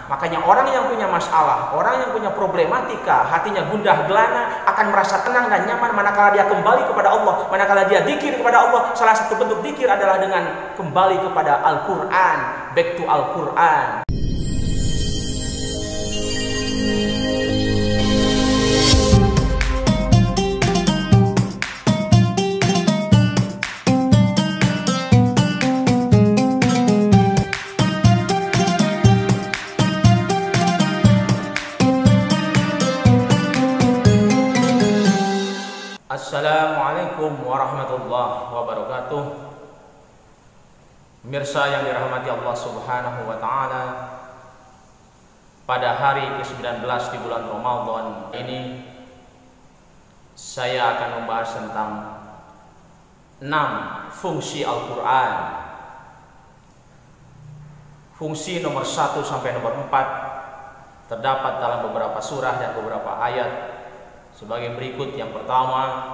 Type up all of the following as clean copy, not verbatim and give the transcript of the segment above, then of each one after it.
Makanya orang yang punya masalah, orang yang punya problematika, hatinya gundah gelana, akan merasa tenang dan nyaman manakala dia kembali kepada Allah, manakala dia dzikir kepada Allah. Salah satu bentuk dzikir adalah dengan kembali kepada Al-Quran, back to Al-Quran. Assalamualaikum warahmatullahi wabarakatuh. Pemirsa yang dirahmati Allah Subhanahu wa taala, pada hari ke-19 di bulan Ramadan ini saya akan membahas tentang 6 fungsi Al-Qur'an. Fungsi nomor 1 sampai nomor 4 terdapat dalam beberapa surah dan beberapa ayat sebagai berikut. Yang pertama,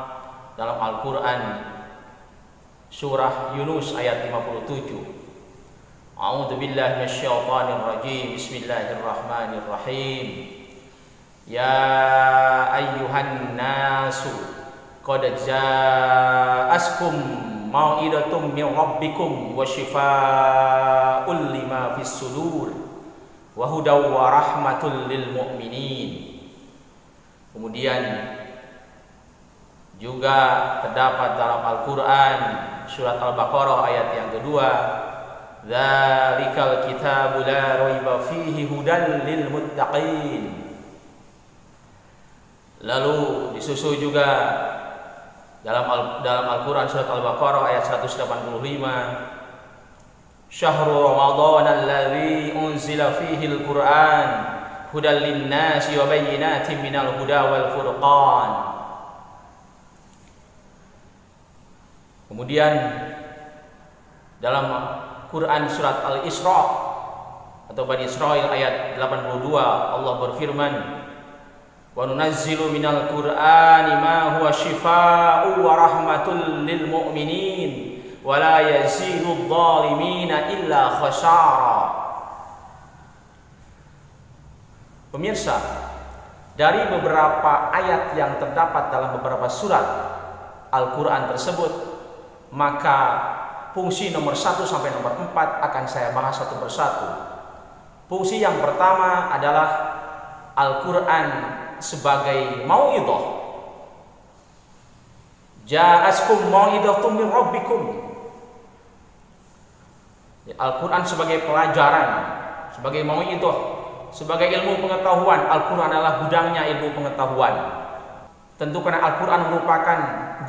dalam Al-Quran surah Yunus ayat 57. A'udzu billahi minasyaitonir rajim. Bismillahirrahmanirrahim. Ya ayyuhan nasu qad ja'askum mau'idatum min rabbikum wa shifaa'un lima fis sudur wa hudaw wa rahmatul lil mu'minin. Kemudian juga terdapat dalam Al-Quran surat Al-Baqarah ayat yang kedua, Dzalikal kitabu la raiba fihi hudan lil muttaqin. Lalu disusul juga dalam Al-Quran surat Al-Baqarah ayat 185, Syahrul Ramadan alladzi unzila fihi al-Qur'an hudan linnasi wa bayyinatin minal huda wal furqan. Kemudian dalam Quran surat Al-Isra atau Bani Israil ayat 82 Allah berfirman, wa nunazzilu minal qur'ani ma huwa shifaa'u wa rahmatul lil mu'minin wa la yazidudz zalimina illa khasara. Pemirsa, dari beberapa ayat yang terdapat dalam beberapa surat Al-Quran tersebut, maka fungsi nomor 1 sampai nomor 4 akan saya bahas satu persatu. Fungsi yang pertama adalah Al-Quran sebagai mau'idhah. Ja'askum mau'idhatum min rabbikum. Al-Quran sebagai pelajaran, sebagai mau'idhah, sebagai ilmu pengetahuan. Al-Quran adalah gudangnya ilmu pengetahuan. Tentu karena Al-Quran merupakan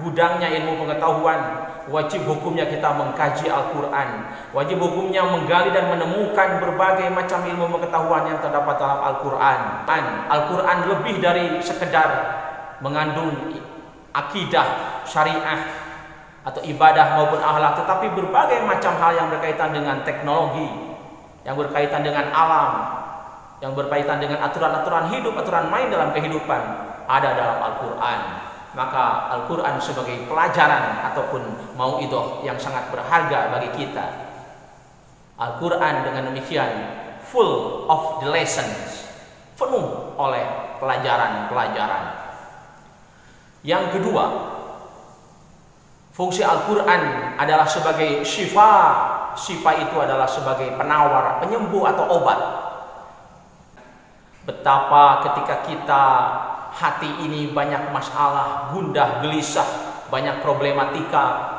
gudangnya ilmu pengetahuan, wajib hukumnya kita mengkaji Al-Quran. Wajib hukumnya menggali dan menemukan berbagai macam ilmu pengetahuan yang terdapat dalam Al-Quran. Al-Quran lebih dari sekedar mengandung akidah, syariah, atau ibadah maupun akhlak, tetapi berbagai macam hal yang berkaitan dengan teknologi, yang berkaitan dengan alam, yang berkaitan dengan aturan-aturan hidup, aturan main dalam kehidupan ada dalam Al-Quran. Maka Al-Quran sebagai pelajaran ataupun mau'idhah yang sangat berharga bagi kita. Al-Quran dengan demikian full of the lessons, penuh oleh pelajaran-pelajaran. Yang kedua, fungsi Al-Quran adalah sebagai syifa. Syifa itu adalah sebagai penawar, penyembuh atau obat. Betapa ketika kita hati ini banyak masalah, gundah gelisah, banyak problematika,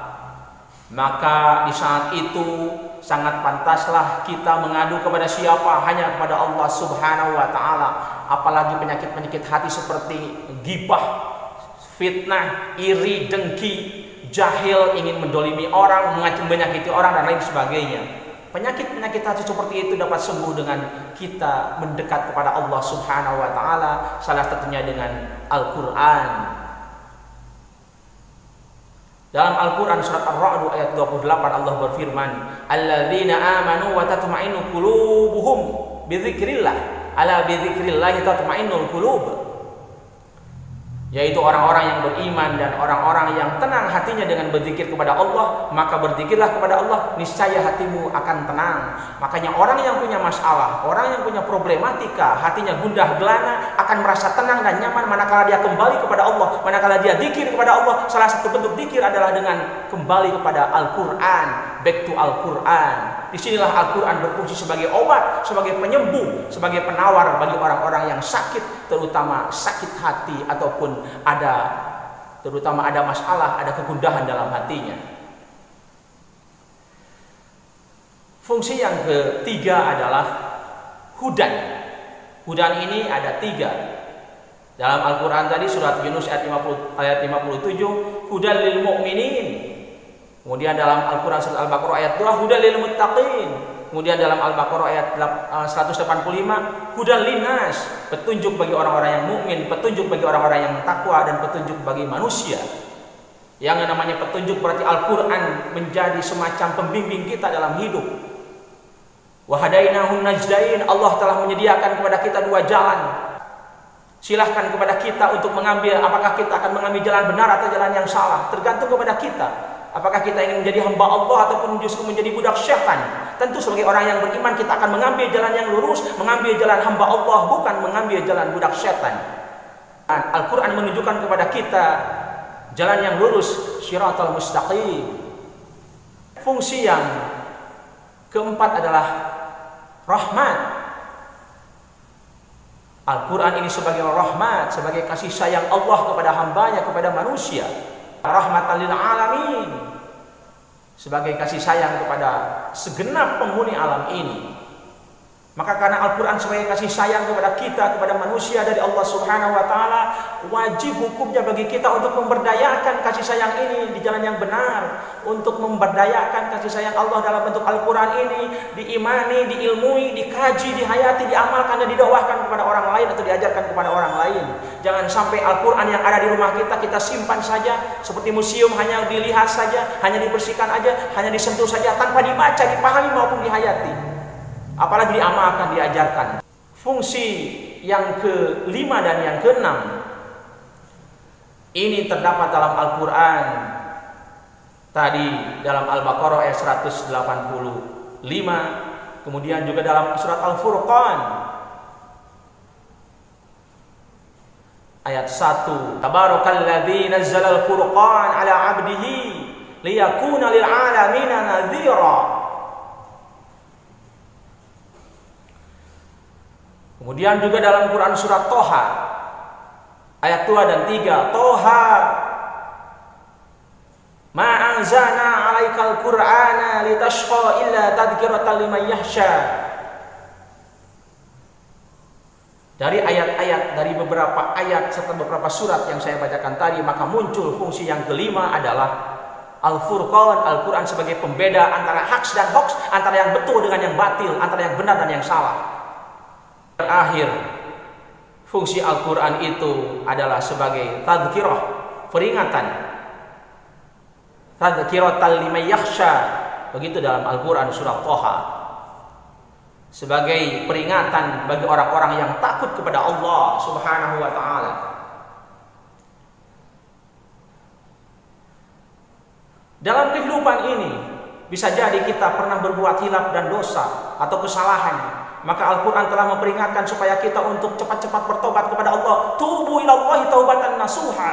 maka di saat itu sangat pantaslah kita mengadu kepada siapa? Hanya kepada Allah Subhanahu wa taala. Apalagi penyakit-penyakit hati seperti ghibah, fitnah, iri, dengki, jahil, ingin mendolimi orang, menyakiti orang dan lain sebagainya. Penyakit-penyakit hati seperti itu dapat sembuh dengan kita mendekat kepada Allah Subhanahu wa taala, salah satunya dengan Al-Qur'an. Dalam Al-Qur'an surat Ar-Ra'd ayat 28 Allah berfirman, "Alladzina amanu wa tatma'innu qulubuhum bi dzikrillah, ala bi dzikrillah tatma'innul qulub." yaitu orang-orang yang beriman dan orang-orang yang tenang hatinya dengan berzikir kepada Allah, maka berzikirlah kepada Allah, niscaya hatimu akan tenang. Makanya orang yang punya masalah, orang yang punya problematika, hatinya gundah gelana akan merasa tenang dan nyaman manakala dia kembali kepada Allah, manakala dia zikir kepada Allah. Salah satu bentuk zikir adalah dengan kembali kepada Al-Quran, back to Al-Quran. Disinilah Al-Quran berfungsi sebagai obat, sebagai penyembuh, sebagai penawar bagi orang-orang yang sakit, terutama sakit hati ataupun terutama ada masalah, ada kegundahan dalam hatinya. Fungsi yang ketiga adalah hudan. Hudan ini ada 3. Dalam Al-Quran tadi surat Yunus ayat 57, hudan lil mu'minin. Kemudian dalam Al-Quran surat Al-Baqarah ayat 2, hudan lil muttaqin. Kemudian dalam Al-Baqarah ayat 185, hudan linnas, petunjuk bagi orang-orang yang mukmin, petunjuk bagi orang-orang yang takwa, dan petunjuk bagi manusia. Yang namanya petunjuk berarti Al-Quran menjadi semacam pembimbing kita dalam hidup. Wa hadainahun najdain, Allah telah menyediakan kepada kita 2 jalan. Silahkan kepada kita untuk mengambil, apakah kita akan mengambil jalan benar atau jalan yang salah, tergantung kepada kita. Apakah kita ingin menjadi hamba Allah ataupun justru menjadi budak syaitan? Tentu sebagai orang yang beriman kita akan mengambil jalan yang lurus, mengambil jalan hamba Allah, bukan mengambil jalan budak syaitan. Al-Quran menunjukkan kepada kita jalan yang lurus, syiratal mustaqim. Fungsi yang keempat adalah rahmat. Al-Quran ini sebagai rahmat, sebagai kasih sayang Allah kepada hambanya, kepada manusia. Rahmatan lil alamin, sebagai kasih sayang kepada segenap penghuni alam ini. Maka karena Al-Quran sebagai kasih sayang kepada kita, kepada manusia dari Allah Subhanahu wa Ta'ala, wajib hukumnya bagi kita untuk memberdayakan kasih sayang ini di jalan yang benar, untuk memberdayakan kasih sayang Allah dalam bentuk Al-Quran ini, diimani, diilmui, dikaji, dihayati, diamalkan, dan didakwahkan kepada orang lain atau diajarkan kepada orang lain. Jangan sampai Al-Quran yang ada di rumah kita simpan saja seperti museum, hanya dilihat saja, hanya dibersihkan aja, hanya disentuh saja tanpa dibaca, dipahami maupun dihayati, apalagi diamalkan, diajarkan. Fungsi yang ke-5 dan yang ke-6 ini terdapat dalam Al-Quran tadi, dalam Al-Baqarah ayat 185, kemudian juga dalam surat Al-Furqan ayat 1, Tabarakalladzi nazzala al-Furqan ala 'abdihi liyakuna lil 'alamina nadhira. Kemudian juga dalam Quran surat Toha ayat 2 dan 3, Toha ma anzalna 'alaikal Qur'ana litashqa illa tadhkiratan liman yakhsha. Dari ayat-ayat, dari beberapa ayat serta beberapa surat yang saya bacakan tadi, maka muncul fungsi yang kelima adalah Al-Furqan, Al-Quran sebagai pembeda antara haks dan hoaks, antara yang betul dengan yang batil, antara yang benar dan yang salah. Terakhir, fungsi Al-Quran itu adalah sebagai tadhkirah, peringatan, tadhkiratan liman yakhsha, begitu dalam Al-Quran surat Toha, sebagai peringatan bagi orang-orang yang takut kepada Allah Subhanahu wa Ta'ala. Dalam kehidupan ini bisa jadi kita pernah berbuat hilaf dan dosa atau kesalahan, maka Al-Quran telah memperingatkan supaya kita untuk cepat-cepat bertobat kepada Allah. Tubu ilallahi taubatan nasuha.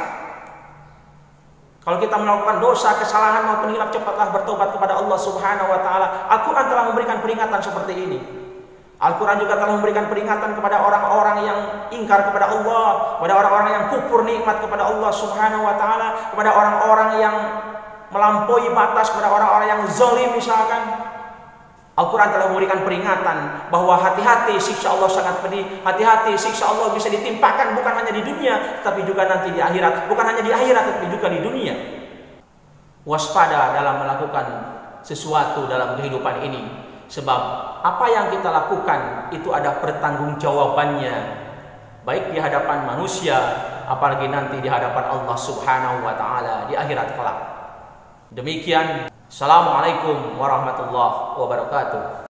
Kalau kita melakukan dosa, kesalahan maupun hilaf, cepatlah bertobat kepada Allah Subhanahu wa Ta'ala. Al-Quran telah memberikan peringatan seperti ini. Al-Quran juga telah memberikan peringatan kepada orang-orang yang ingkar kepada Allah, kepada orang-orang yang kufur nikmat kepada Allah Subhanahu wa Ta'ala, kepada orang-orang yang melampaui batas, kepada orang-orang yang zalim misalkan. Al-Quran telah memberikan peringatan bahwa hati-hati, siksa Allah sangat pedih. Hati-hati, siksa Allah bisa ditimpakan bukan hanya di dunia, tapi juga nanti di akhirat. Bukan hanya di akhirat, tapi juga di dunia. Waspada dalam melakukan sesuatu dalam kehidupan ini, sebab apa yang kita lakukan itu ada pertanggungjawabannya, baik di hadapan manusia, apalagi nanti di hadapan Allah Subhanahu wa Ta'ala di akhirat kelak. Demikian. Assalamualaikum warahmatullahi wabarakatuh.